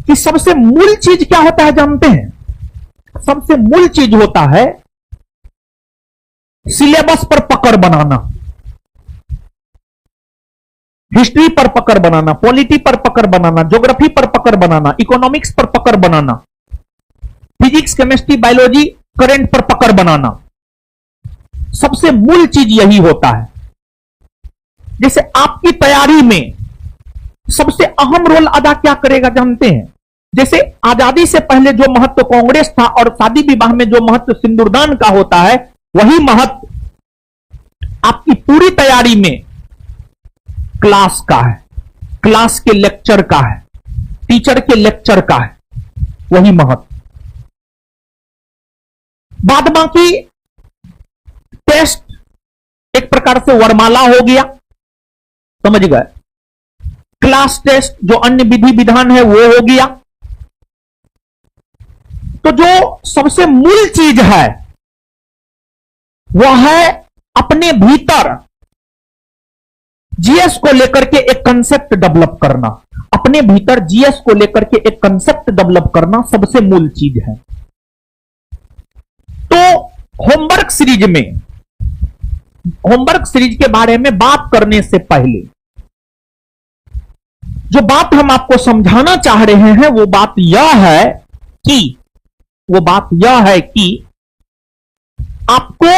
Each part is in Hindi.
कि सबसे मूल चीज क्या होता है जानते हैं? सबसे मूल चीज होता है सिलेबस पर पकड़ बनाना, हिस्ट्री पर पकड़ बनाना, पॉलिटी पर पकड़ बनाना, ज्योग्राफी पर पकड़ बनाना, इकोनॉमिक्स पर पकड़ बनाना, फिजिक्स, केमिस्ट्री, बायोलॉजी, करंट पर पकड़ बनाना। सबसे मूल चीज यही होता है। जैसे आपकी तैयारी में सबसे अहम रोल अदा क्या करेगा जानते हैं? जैसे आजादी से पहले जो महत्व कांग्रेस था और शादी विवाह में जो महत्व सिंदूरदान का होता है, वही महत्व आपकी पूरी तैयारी में क्लास का है, क्लास के लेक्चर का है, टीचर के लेक्चर का है, वही महत्व। बाद बाकी टेस्ट एक प्रकार से वरमाला हो गया, समझ गए? क्लास टेस्ट जो अन्य विधि विधान है वो हो गया। तो जो सबसे मूल चीज है वह है अपने भीतर जीएस को लेकर के एक कंसेप्ट डेवलप करना। अपने भीतर जीएस को लेकर के एक कंसेप्ट डेवलप करना सबसे मूल चीज है। तो होमवर्क सीरीज में, होमवर्क सीरीज के बारे में बात करने से पहले जो बात हम आपको समझाना चाह रहे हैं वो बात यह है कि आपको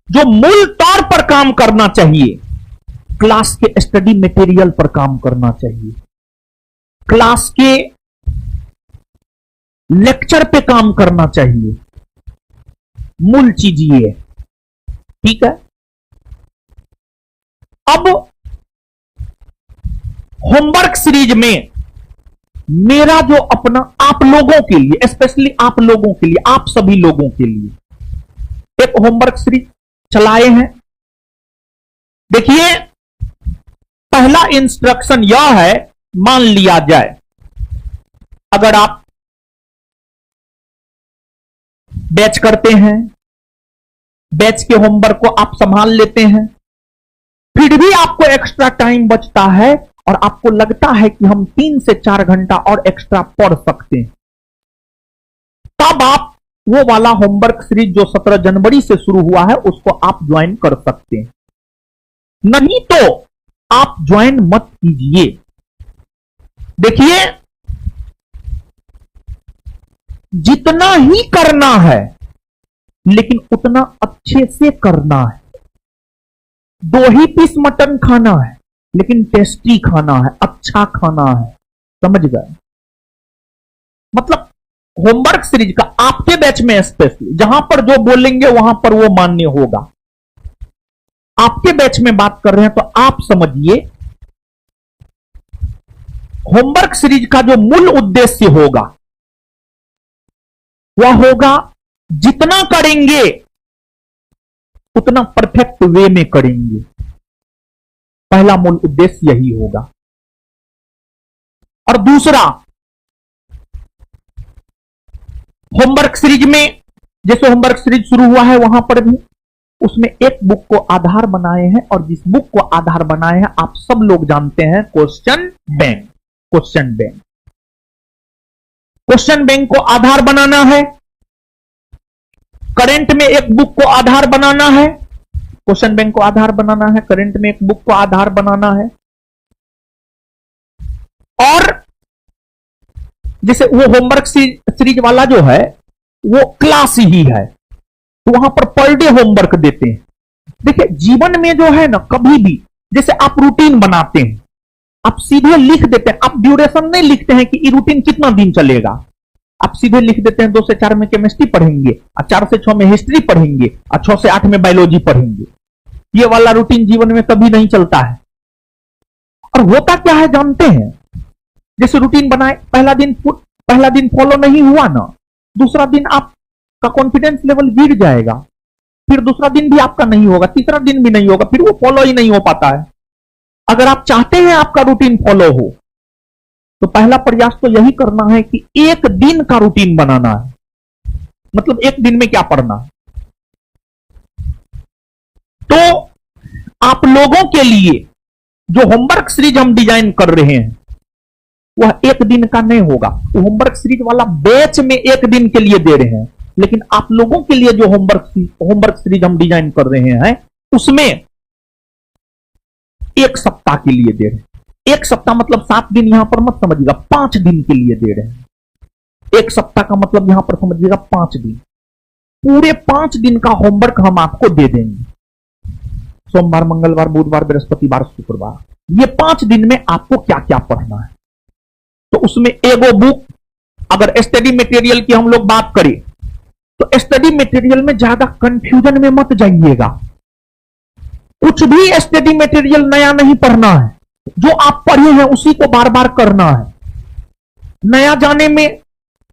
जो मूल तौर पर काम करना चाहिए, क्लास के स्टडी मटेरियल पर काम करना चाहिए, क्लास के लेक्चर पे काम करना चाहिए। मूल चीज ये है, ठीक है? अब होमवर्क सीरीज में मेरा जो अपना आप लोगों के लिए, स्पेशली आप लोगों के लिए, आप सभी लोगों के लिए एक होमवर्क सीरीज चलाए हैं। देखिए, पहला इंस्ट्रक्शन यह है, मान लिया जाए अगर आप बैच करते हैं, बैच के होमवर्क को आप संभाल लेते हैं, फिर भी आपको एक्स्ट्रा टाइम बचता है और आपको लगता है कि हम 3 से 4 घंटा और एक्स्ट्रा पढ़ सकते हैं, तब आप वो वाला होमवर्क सीरीज जो 17 जनवरी से शुरू हुआ है उसको आप ज्वाइन कर सकते हैं। नहीं तो आप ज्वाइन मत कीजिए। देखिए, जितना ही करना है लेकिन उतना अच्छे से करना है। 2 ही पीस मटन खाना है लेकिन टेस्टी खाना है, अच्छा खाना है, समझ गए? मतलब होमवर्क सीरीज का आपके बैच में स्पेशली जहां पर जो बोलेंगे वहां पर वो मान्य होगा। आपके बैच में बात कर रहे हैं तो आप समझिए, होमवर्क सीरीज का जो मूल उद्देश्य होगा वह होगा जितना करेंगे उतना परफेक्ट वे में करेंगे। पहला मूल उद्देश्य यही होगा। और दूसरा, होमवर्क सीरीज में जैसे होमवर्क सीरीज शुरू हुआ है वहां पर भी उसमें एक बुक को आधार बनाए हैं, और जिस बुक को आधार बनाए हैं आप सब लोग जानते हैं, question bank. Question bank, question bank को आधार बनाना है। करंट में एक बुक को आधार बनाना है, क्वेश्चन बैंक को आधार बनाना है, करंट में एक बुक को आधार बनाना है। और जैसे वो होमवर्क सीरीज वाला जो है वो क्लास ही है, तो वहां पर पर डे होमवर्क देते हैं। देखिए, जीवन में जो है ना, कभी भी जैसे आप रूटीन बनाते हैं, आप सीधे लिख देते हैं, आप ड्यूरेशन नहीं लिखते हैं कि ये रूटीन कितना दिन चलेगा। आप सीधे लिख देते हैं 2 से 4 में केमिस्ट्री पढ़ेंगे, और 4 से 6 में हिस्ट्री पढ़ेंगे, और 6 से 8 में बायोलॉजी पढ़ेंगे। ये वाला रूटीन जीवन में कभी नहीं चलता है। और होता क्या है जानते हैं? जैसे रूटीन बनाए, पहला दिन फॉलो नहीं हुआ ना, दूसरा दिन आपका कॉन्फिडेंस लेवल गिर जाएगा, फिर दूसरा दिन भी आपका नहीं होगा, तीसरा दिन भी नहीं होगा, फिर वो फॉलो ही नहीं हो पाता है। अगर आप चाहते हैं आपका रूटीन फॉलो हो तो पहला प्रयास तो यही करना है कि 1 दिन का रूटीन बनाना है। मतलब 1 दिन में क्या पढ़ना है। तो आप लोगों के लिए जो होमवर्क सीरीज हम डिजाइन कर रहे हैं वह एक दिन का नहीं होगा। होमवर्क सीरीज वाला बैच में एक दिन के लिए दे रहे हैं, लेकिन आप लोगों के लिए जो होमवर्क सीरीज हम डिजाइन कर रहे हैं उसमें एक सप्ताह के लिए दे रहे हैं। एक सप्ताह मतलब 7 दिन, यहां पर मत समझिएगा, 5 दिन के लिए दे रहे हैं। एक सप्ताह का मतलब यहां पर समझिएगा 5 दिन। पूरे 5 दिन का होमवर्क हम आपको दे देंगे, सोमवार, मंगलवार, बुधवार, बृहस्पतिवार, शुक्रवार। ये 5 दिन में आपको क्या क्या पढ़ना है। तो उसमें एगो बुक, अगर स्टडी मटेरियल की हम लोग बात करें तो स्टडी मटेरियल में ज्यादा कंफ्यूजन में मत जाइएगा। कुछ भी स्टडी मटेरियल नया नहीं पढ़ना है, जो आप पढ़े हैं उसी को बार बार करना है। नया जाने में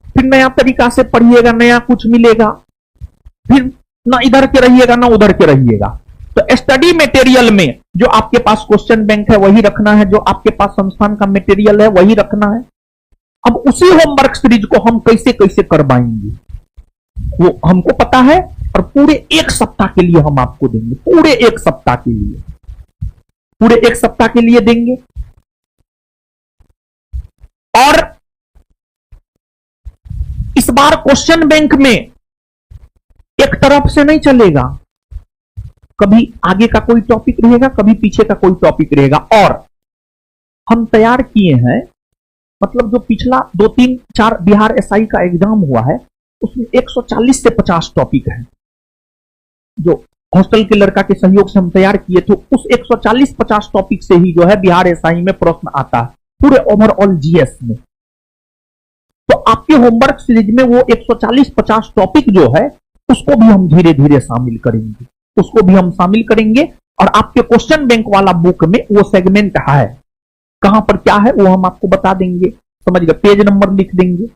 फिर नया तरीका से पढ़िएगा, नया कुछ मिलेगा, फिर ना इधर के रहिएगा ना उधर के रहिएगा। तो स्टडी मटेरियल में जो आपके पास क्वेश्चन बैंक है वही रखना है, जो आपके पास संस्थान का मटेरियल है वही रखना है। अब उसी होमवर्क सीरीज को हम कैसे कैसे करवाएंगे वो हमको पता है, और पूरे एक सप्ताह के लिए हम आपको देंगे। पूरे एक सप्ताह के लिए, पूरे एक सप्ताह के लिए देंगे। और इस बार क्वेश्चन बैंक में एक तरफ से नहीं चलेगा, कभी आगे का कोई टॉपिक रहेगा, कभी पीछे का कोई टॉपिक रहेगा। और हम तैयार किए हैं, मतलब जो पिछला 2, 3, 4 बिहार एसआई का एग्जाम हुआ है उसमें 140 से 50 टॉपिक है, जो हॉस्टल के लड़का के सहयोग से हम तैयार किए थे। उस 140-50 टॉपिक से ही जो है बिहार एसआई में प्रश्न आता है, पूरे ओवरऑल जीएस में। तो आपके होमवर्क सीरीज में वो 140-50 टॉपिक जो है उसको भी हम धीरे धीरे शामिल करेंगे, उसको भी हम शामिल करेंगे। और आपके क्वेश्चन बैंक वाला बुक में वो सेगमेंट है, कहां पर क्या है वो हम आपको बता देंगे, समझ गए, पेज नंबर लिख देंगे,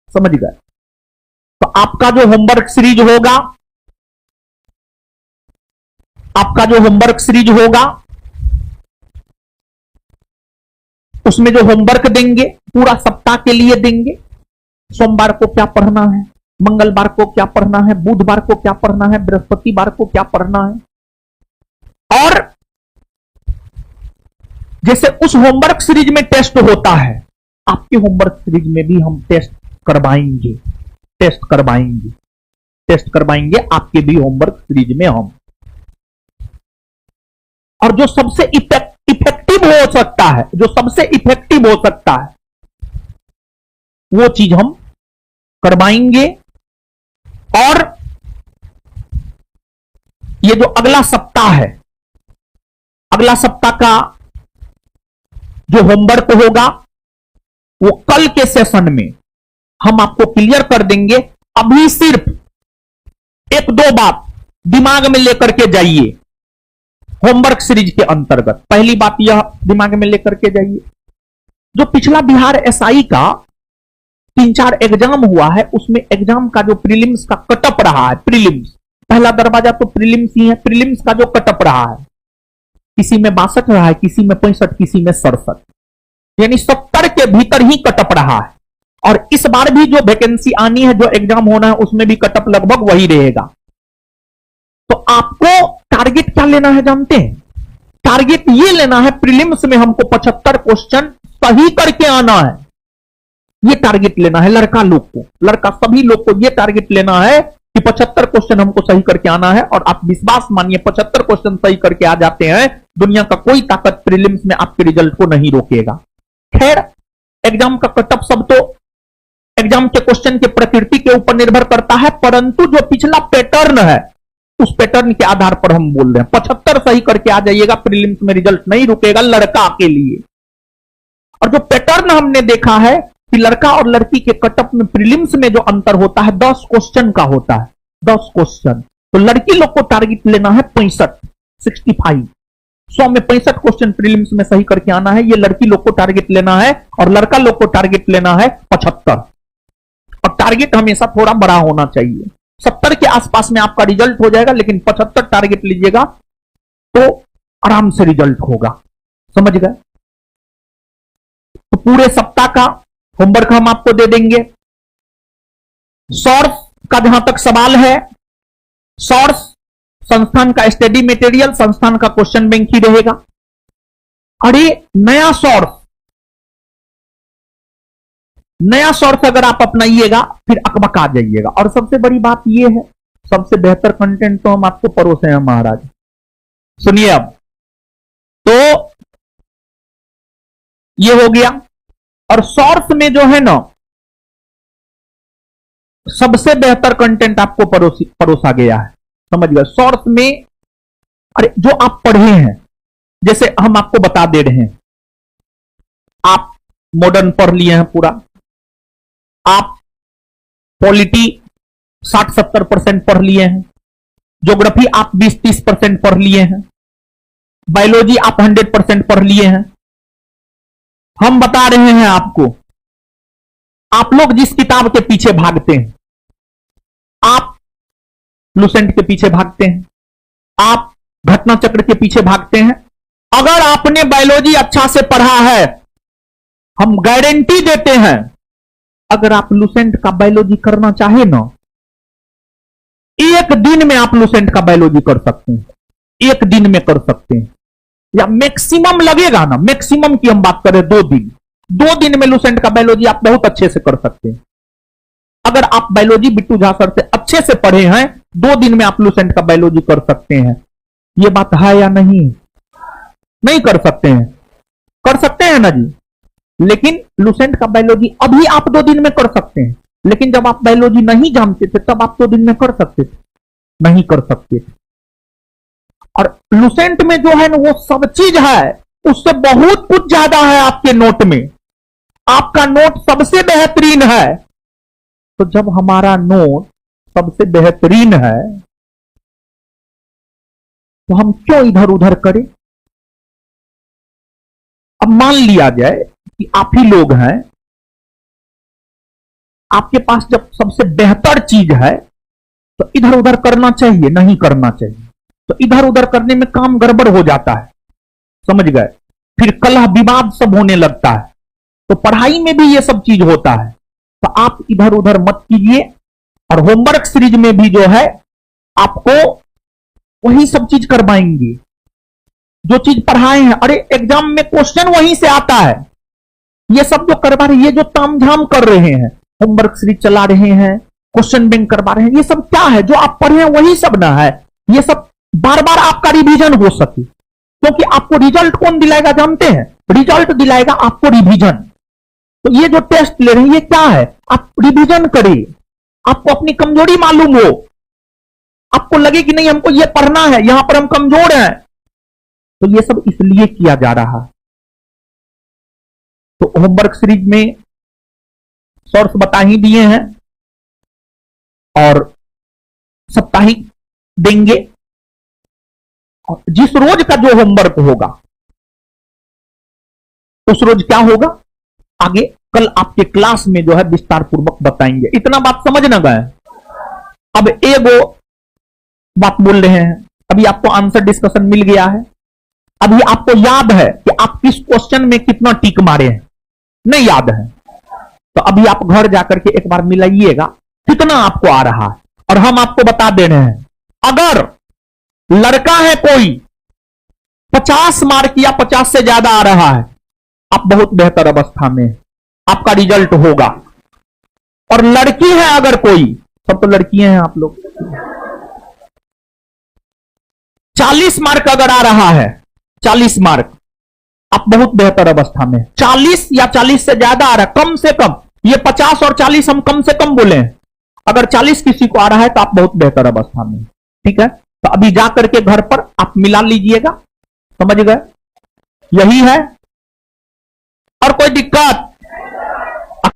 समझ गए। तो आपका जो होमवर्क सीरीज होगा, आपका जो होमवर्क सीरीज होगा उसमें जो होमवर्क देंगे पूरा सप्ताह के लिए देंगे। सोमवार को क्या पढ़ना है, मंगलवार को क्या पढ़ना है, बुधवार को क्या पढ़ना है, बृहस्पतिवार को क्या पढ़ना है। और जैसे उस होमवर्क सीरीज में टेस्ट होता है, आपके होमवर्क सीरीज में भी हम टेस्ट करवाएंगे, टेस्ट करवाएंगे, टेस्ट करवाएंगे आपके भी होमवर्क सीरीज में हम। और जो सबसे इफेक्टिव हो सकता है, जो सबसे इफेक्टिव हो सकता है वो चीज हम करवाएंगे। और ये जो अगला सप्ताह है, अगला सप्ताह का जो होमवर्क होगा वो कल के सेशन में हम आपको क्लियर कर देंगे। अभी सिर्फ 1-2 बात दिमाग में लेकर के जाइए होमवर्क सीरीज के अंतर्गत। पहली बात यह दिमाग में लेकर के जाइए, जो पिछला बिहार एसआई का 3-4 एग्जाम हुआ है उसमें एग्जाम का जो प्रीलिम्स का कटअप रहा है, प्रीलिम्स पहला दरवाजा तो प्रीलिम्स ही है, प्रीलिम्स का जो कटअप रहा है किसी में 62 रहा है, किसी में 65, किसी में 67, यानी 70 के भीतर ही कटअप रहा है। और इस बार भी जो वैकेंसी आनी है, जो एग्जाम होना है उसमें भी कटअप लगभग वही रहेगा। तो आपको टारगेट क्या लेना है जानते हैं? टारगेट ये लेना है प्रीलिम्स में हमको 75 क्वेश्चन सही करके आना है। ये टारगेट लेना है लड़का लोग को, लड़का सभी लोग को ये टारगेट लेना है कि 75 क्वेश्चन हमको सही करके आना है। और आप विश्वास मानिए 75 क्वेश्चन सही करके आ जाते हैं, दुनिया का कोई ताकत प्रीलिम्स में आपके रिजल्ट को नहीं रोकेगा। खैर, एग्जाम का कटअप सब तो एग्जाम के क्वेश्चन के प्रकृति के ऊपर निर्भर करता है, परंतु जो पिछला पैटर्न है उस पैटर्न के आधार पर हम बोल रहे हैं 75 सही करके आ जाइएगा, प्रीलिम्स में रिजल्ट नहीं रुकेगा लड़का के लिए। और जो पैटर्न हमने देखा है कि लड़का और लड़की के कटअप में प्रीलिम्स में जो अंतर होता है 10 क्वेश्चन का होता है, 10 क्वेश्चन। तो लड़की लोग को टारगेट लेना है 65 100 में 65 क्वेश्चन प्रीलिम्स में सही करके आना है, ये लड़की लोग को टारगेट लेना है। और लड़का लोग को टारगेट लेना है 75। और टारगेट हमेशा थोड़ा बड़ा होना चाहिए, 70 के आसपास में आपका रिजल्ट हो जाएगा, लेकिन 75 टारगेट लीजिएगा तो आराम से रिजल्ट होगा, समझ गए। तो पूरे सप्ताह का होमवर्क हम आपको दे देंगे। सोर्स का जहां तक सवाल है, सोर्स संस्थान का स्टडी मटेरियल, संस्थान का क्वेश्चन बैंक ही रहेगा। अरे नया सोर्स नया सोर्स अगर आप अपनाइएगा फिर अकबका जाइएगा। और सबसे बड़ी बात यह है, सबसे बेहतर कंटेंट तो हम आपको परोसे हैं महाराज। सुनिए अब तो ये हो गया। और सोर्स में जो है ना सबसे बेहतर कंटेंट आपको परोसा गया है, समझ गए। सोर्स में अरे जो आप पढ़े हैं, जैसे हम आपको बता दे रहे हैं, आप मॉडर्न पढ़ लिए हैं पूरा, आप पॉलिटी 60-70% पढ़ लिए हैं, ज्योग्राफी आप 20-30% पढ़ लिए हैं, बायोलॉजी आप 100% पढ़ लिए हैं। हम बता रहे हैं आपको, आप लोग जिस किताब के पीछे भागते हैं, आप लुसेंट के पीछे भागते हैं, आप घटना चक्र के पीछे भागते हैं। अगर आपने बायोलॉजी अच्छा से पढ़ा है, हम गारंटी देते हैं, अगर आप लुसेंट का बायोलॉजी करना चाहे ना, एक दिन में आप लुसेंट का बायोलॉजी कर सकते हैं, एक दिन में कर सकते हैं, या मैक्सिमम लगेगा ना, मैक्सिमम की हम बात करें 2 दिन, 2 दिन में लुसेंट का बायोलॉजी आप बहुत अच्छे से कर सकते हैं। अगर आप बायोलॉजी बिट्टू झा सर से अच्छे से पढ़े हैं, 2 दिन में आप लुसेंट का बायोलॉजी कर सकते हैं। यह बात है या नहीं? नहीं कर सकते हैं? कर सकते हैं ना जी। लेकिन लुसेंट का बायोलॉजी अभी आप 2 दिन में कर सकते हैं, लेकिन जब आप बायोलॉजी नहीं जानते थे तब आप 2 दिन में कर सकते थे? नहीं कर सकते थे। और लुसेंट में जो है ना वो सब चीज है, उससे बहुत कुछ ज्यादा है आपके नोट में, आपका नोट सबसे बेहतरीन है। तो जब हमारा नोट सबसे बेहतरीन है तो हम क्यों इधर उधर करें? अब मान लिया जाए कि आप ही लोग हैं, आपके पास जब सबसे बेहतर चीज है तो इधर उधर करना चाहिए? नहीं करना चाहिए। तो इधर उधर करने में काम गड़बड़ हो जाता है, समझ गए। फिर कलह विवाद सब होने लगता है। तो पढ़ाई में भी ये सब चीज होता है। तो आप इधर उधर मत कीजिए। और होमवर्क सीरीज में भी जो है आपको वही सब चीज करवाएंगे जो चीज पढ़ाए हैं। अरे एग्जाम में क्वेश्चन वहीं से आता है। ये सब जो करवा रहे हैं, ये जो तामझाम कर रहे हैं, होमवर्क सीरीज चला रहे हैं, क्वेश्चन बैंक करवा रहे हैं, ये सब क्या है? जो आप पढ़े हैं वही सब ना है। ये सब बार बार आपका रिवीजन हो सके, क्योंकि आपको रिजल्ट कौन दिलाएगा जानते हैं? रिजल्ट दिलाएगा आपको रिवीजन। तो ये जो टेस्ट ले रहे हैं ये क्या है? आप रिवीजन करिए, आपको अपनी कमजोरी मालूम हो, आपको लगे कि नहीं हमको ये पढ़ना है, यहां पर हम कमजोर हैं। तो ये सब इसलिए किया जा रहा है। तो होमवर्क सीरीज में सोर्स बता ही दिए हैं और साप्ताहिक देंगे। और जिस रोज का जो होमवर्क होगा उस रोज क्या होगा आगे कल आपके क्लास में जो है विस्तार पूर्वक बताएंगे। इतना बात समझ ना गए? अब एगो बात बोल रहे हैं, अभी आपको आंसर डिस्कशन मिल गया है। अभी आपको याद है कि आप किस क्वेश्चन में कितना टिक मारे हैं? नहीं याद है? तो अभी आप घर जाकर के एक बार मिलाइएगा कितना आपको आ रहा है। और हम आपको बता दे रहे हैं, अगर लड़का है कोई 50 मार्क या 50 से ज्यादा आ रहा है, आप बहुत बेहतर अवस्था में, आपका रिजल्ट होगा। और लड़की है अगर कोई, सब तो लड़कियां हैं आप लोग, 40 मार्क अगर आ रहा है, 40 मार्क, आप बहुत बेहतर अवस्था में। 40 या 40 से ज्यादा आ रहा है, कम से कम, ये 50 और 40 हम कम से कम बोले हैं। अगर 40 किसी को आ रहा है तो आप बहुत बेहतर अवस्था में, ठीक है। तो अभी जाकर के घर पर आप मिला लीजिएगा, समझ गए? यही है। और कोई दिक्कत?